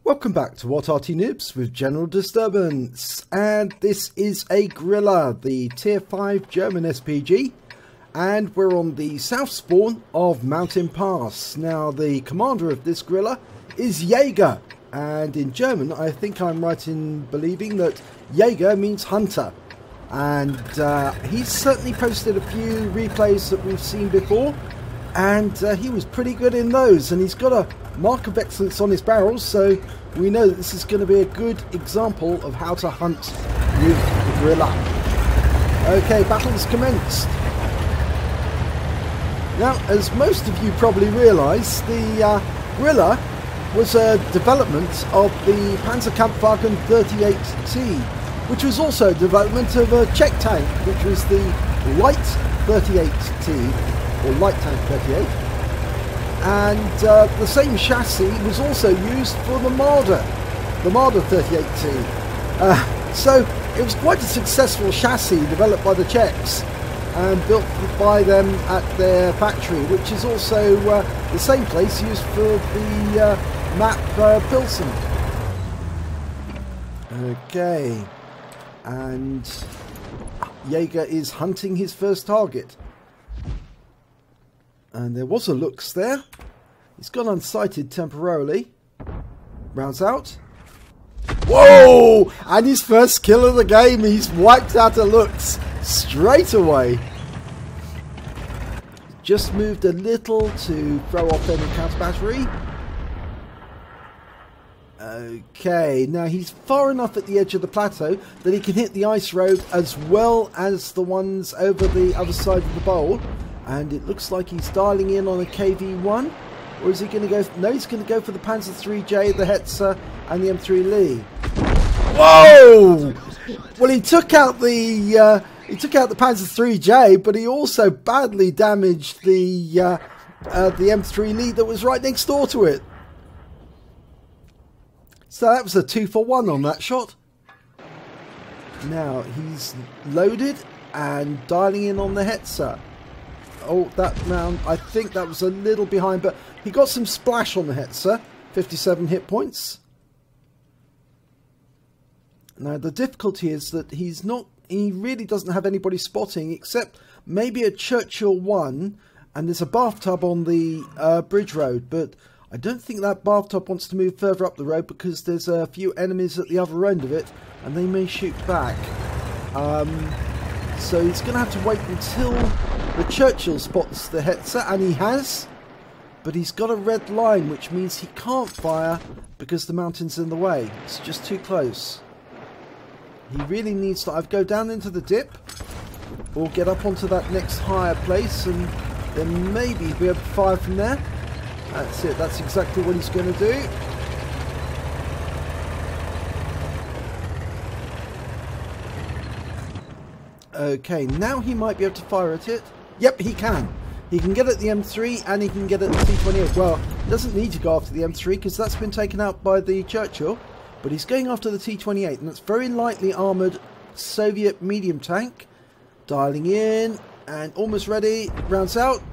Welcome back to What Arty Noobs with General Disturbance, and this is a Grille, the Tier 5 German SPG, and we're on the south spawn of Mountain Pass. Now the commander of this Grille is Jäger, and in German I think I'm right in believing that Jäger means hunter, and he's certainly posted a few replays that we've seen before, and he was pretty good in those, and he's got a mark of excellence on his barrels, so we know that this is going to be a good example of how to hunt with the Grille. Okay, battle's commenced. Now, as most of you probably realise, the Grille was a development of the Panzerkampfwagen 38T, which was also a development of a Czech tank, which was the Light 38T, or Light Tank 38. And the same chassis was also used for the Marder 38T. So it was quite a successful chassis developed by the Czechs and built by them at their factory, which is also the same place used for the map Pilsen. Okay, and Jäger is hunting his first target. And there was a looks there. He's gone unsighted temporarily. Rounds out. Whoa! And his first kill of the game. He's wiped out a looks straight away. Just moved a little to throw off any counter battery. Okay, now he's far enough at the edge of the plateau that he can hit the ice road as well as the ones over the other side of the bowl. And it looks like he's dialing in on a KV-1. Or is he going to go... No, he's going to go for the Panzer IIIJ, the Hetzer, and the M3 Lee. Whoa! Well, he took out the Panzer IIIJ, but he also badly damaged the M3 Lee that was right next door to it. So that was a 2-for-1 on that shot. Now he's loaded and dialing in on the Hetzer. Oh, that round, I think that was a little behind, but he got some splash on the Hetzer. 57 hit points. Now, the difficulty is that he really doesn't have anybody spotting, except maybe a Churchill 1, and there's a bathtub on the bridge road, but I don't think that bathtub wants to move further up the road because there's a few enemies at the other end of it, and they may shoot back. So he's going to have to wait until the Churchill spots the Hetzer, and he has, but he's got a red line, which means he can't fire because the mountain's in the way. It's just too close. He really needs to either go down into the dip or get up onto that next higher place, and then maybe be able to fire from there. That's it, that's exactly what he's going to do. Okay, now he might be able to fire at it. Yep, he can. He can get at the M3 and he can get at the T28. Well, he doesn't need to go after the M3 because that's been taken out by the Churchill. But he's going after the T28, and that's very lightly armoured Soviet medium tank. Dialing in and almost ready. Rounds out.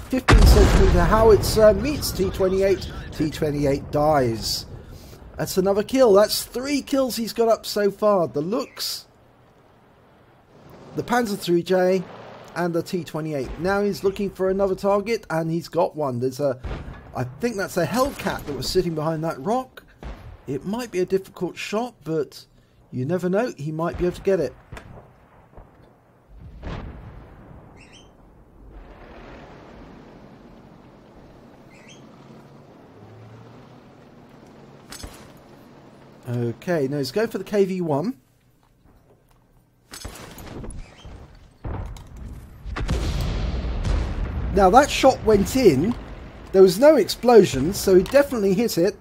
15 centimetre howitzer meets T28. T28 dies. That's another kill. That's 3 kills he's got up so far. The looks, the Panzer IIIJ, and the T28. Now he's looking for another target, and he's got one. There's I think that's a Hellcat that was sitting behind that rock. It might be a difficult shot, but you never know. He might be able to get it. Okay, now he's going for the KV-1. Now that shot went in, there was no explosion, so he definitely hit it,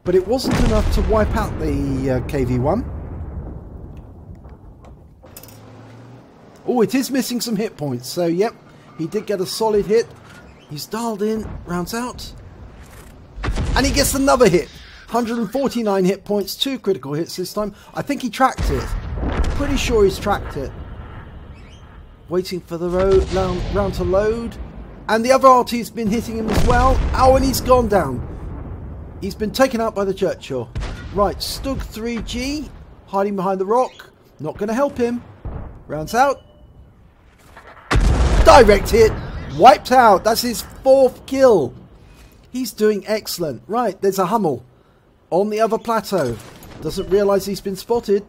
but it wasn't enough to wipe out the KV-1. Oh, it is missing some hit points, so yep, he did get a solid hit. He's dialed in, rounds out, and he gets another hit. 149 hit points, 2 critical hits this time. I think he tracked it. Pretty sure he's tracked it. Waiting for the round to load. And the other Arty's been hitting him as well. Oh, and he's gone down. He's been taken out by the Churchill. Right, Stug 3G, hiding behind the rock. Not going to help him. Rounds out. Direct hit. Wiped out. That's his 4th kill. He's doing excellent. Right, there's a Hummel on the other plateau. Doesn't realise he's been spotted.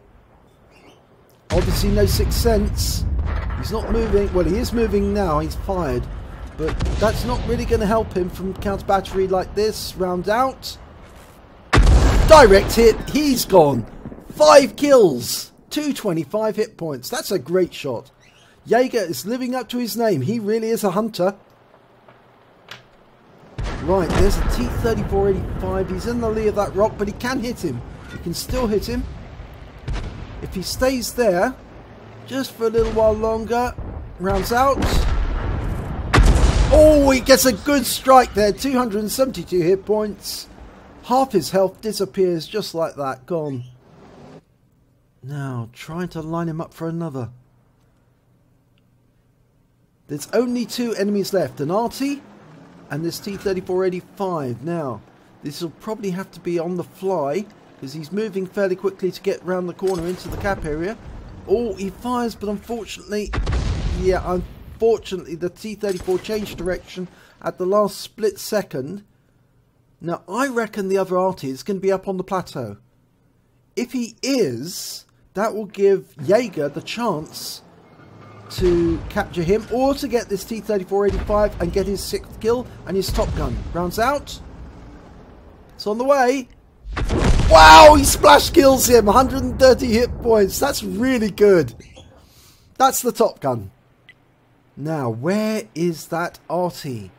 Obviously no sixth sense. He's not moving. Well, he is moving now. He's fired. But that's not really going to help him from counter battery like this. Round out. Direct hit. He's gone. 5 kills. 225 hit points. That's a great shot. Jaeger is living up to his name. He really is a hunter. Right, there's a T-3485. He's in the lee of that rock, but he can hit him. He can still hit him. If he stays there, just for a little while longer. Rounds out. Oh, he gets a good strike there. 272 hit points. Half his health disappears just like that. Gone. Now, trying to line him up for another. There's only 2 enemies left. An Arty and this T-3485. Now, this will probably have to be on the fly, because he's moving fairly quickly to get round the corner into the cap area. Oh, he fires, but unfortunately, the T-34 changed direction at the last split second. Now, I reckon the other Arty is going to be up on the plateau. If he is, that will give Jaeger the chance to capture him, or to get this T-3485 and get his 6th kill and his top gun. Rounds out. It's on the way. Wow, he splash kills him. 130 hit points. That's really good. That's the top gun. Now, where is that Arty?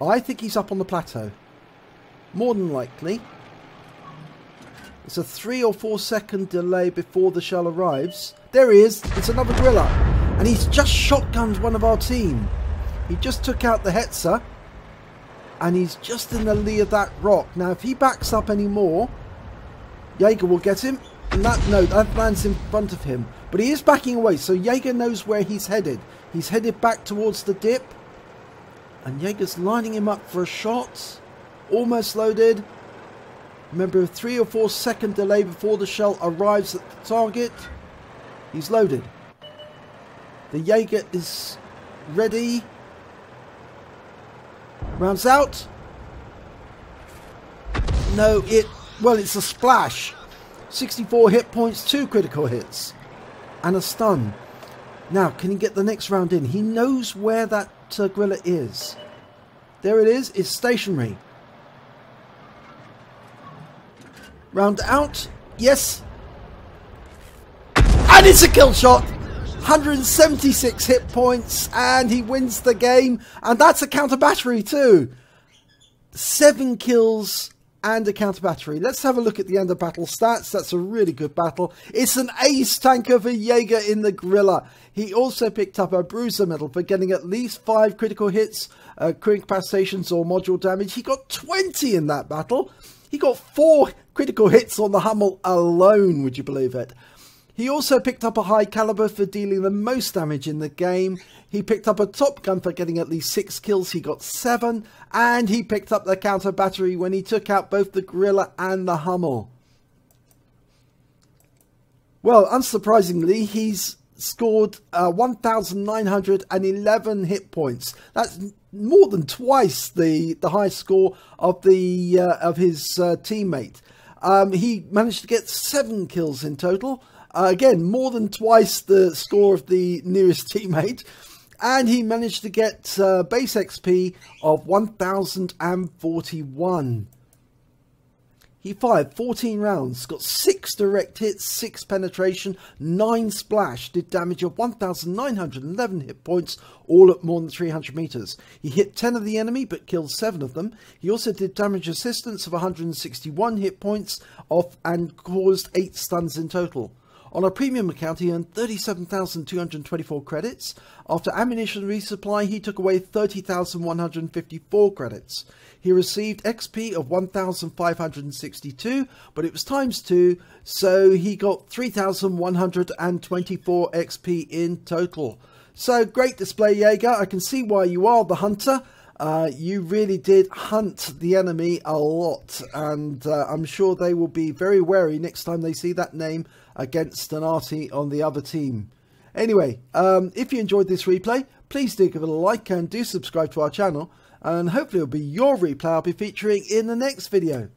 I think he's up on the plateau. More than likely. It's a 3 or 4 second delay before the shell arrives. There he is. It's another Grille. And he's just shotgunned one of our team. He just took out the Hetzer. And he's just in the lee of that rock. Now, if he backs up anymore, Jaeger will get him. And that lands in front of him. But he is backing away, so Jaeger knows where he's headed. He's headed back towards the dip. And Jaeger's lining him up for a shot. Almost loaded. Remember, a 3 or 4 second delay before the shell arrives at the target. He's loaded. The Jaeger is ready. Rounds out. No, it's a splash. 64 hit points, 2 critical hits. And a stun. Now, can he get the next round in? He knows where that Grille is. There it is. It's stationary. Round out. Yes. And it's a kill shot. 176 hit points. And he wins the game. And that's a counter battery too. 7 kills and a counter battery. Let's have a look at the end of battle stats. That's a really good battle. It's an ace tanker for Jaeger in the Grille. He also picked up a bruiser medal for getting at least 5 critical hits, incapacitations or module damage. He got 20 in that battle. He got 4 critical hits on the Hummel alone, would you believe it? He also picked up a high caliber for dealing the most damage in the game. He picked up a top gun for getting at least 6 kills. He got 7. And he picked up the counter battery when he took out both the Grille and the Hummel. Well, unsurprisingly, he's scored 1,911 hit points. That's more than twice the high score of his teammate. He managed to get 7 kills in total. Again, more than twice the score of the nearest teammate. And he managed to get base XP of 1,041. He fired 14 rounds, got 6 direct hits, 6 penetration, 9 splash, did damage of 1,911 hit points, all at more than 300 meters. He hit 10 of the enemy, but killed 7 of them. He also did damage assistance of 161 hit points and caused 8 stuns in total. On a premium account, he earned 37,224 credits. After ammunition resupply, he took away 30,154 credits. He received XP of 1,562, but it was times 2, so he got 3,124 XP in total. So, great display, Jaeger. I can see why you are the hunter. You really did hunt the enemy a lot, and I'm sure they will be very wary next time they see that name against an Arty on the other team. Anyway, if you enjoyed this replay, please do give it a like and do subscribe to our channel, and hopefully it'll be your replay I'll be featuring in the next video.